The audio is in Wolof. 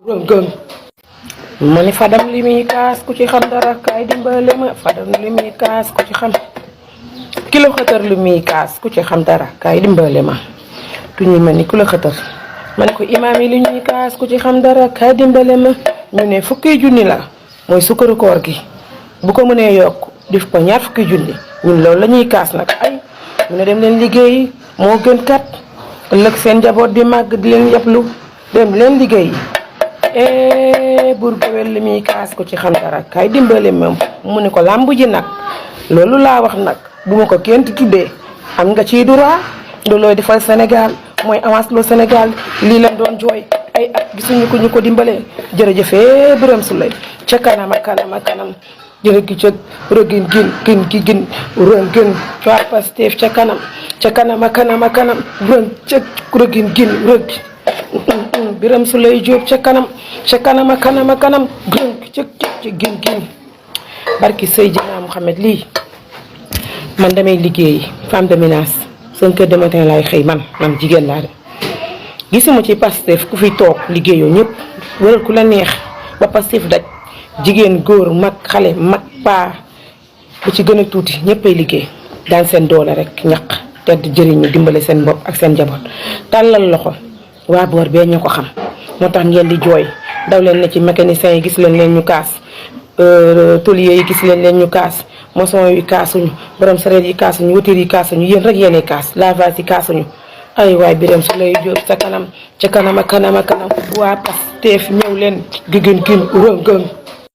gën ma ni Fadam li muy kaas ku ci xam dara kaay dimbale ma Fadam li muy kaas ku ci xam kilo xëtër li muy kaas ku ci xam dara kaay dimbale ma tuñuy ma ni ku la xëtër ma ne ko imaam yi li ñuy kaas ku ci xam dara kaay dimbale ma ñu ne fukki junni la mooy sukkaru koor gi bu ko mënee yokk def ko ñaar fukki junni ñun loolu la ñuy kaas nag ay ñu ne dem leen liggéeyi moo gën kat ëllëg seen njaboot di màgg di leen yablu dem leen liggéeyi buur géwél li muy kaas ko ci xam dara kay dimbale moom mu ne ko làmb ji nag loolu laa wax nag bu ma ko kenn tuddee am nga ciy droit loolooy defal Sénégal mooy avance loo Sénégal lii leen doon jooy ay at gisuñu ko ñu ko dimbalee jërëjëfee Birame Souleye ca kanam a kanam a kanam jërë gi ca rëgin gin gin rën gën waa Pastef ca kanam a kanam a kanam rën ca rëgin gin rëg Birame Souleye Diop ca kanam a kanam a kanam gën ca gin barki Seydina Mouhamed lii man damay liggéey femme de ménage 5 heures du matin laay xëy man jigéen laa de gisuma ci Pastef ku fi toog liggéeyoo ñëpp wëral ku la neex ba Pastef daj jigéen góor mag xale mag paa bu ci gën a tuuti ñëppay liggéey daan seen doole rek ñaq tedd jëriñu dimbale seen bopp ak seen njaboot tàllal loxo waa boor bee ñoo ko xam moo tax ngeen di jooy daw leen ne ci mécanicien yi gis leen ñu kaas tôlier yi gis leen ñu kaas maçon yi kaasuñu borom sareet yi kaasuñu voiture yi kaasuñu yéen rek yéenay kaas lavage yi kaasuñu ay waay Birame Souleye Diop ca kanam a kanam a kanam waa Pastef ñëw leen gigin gin rëngën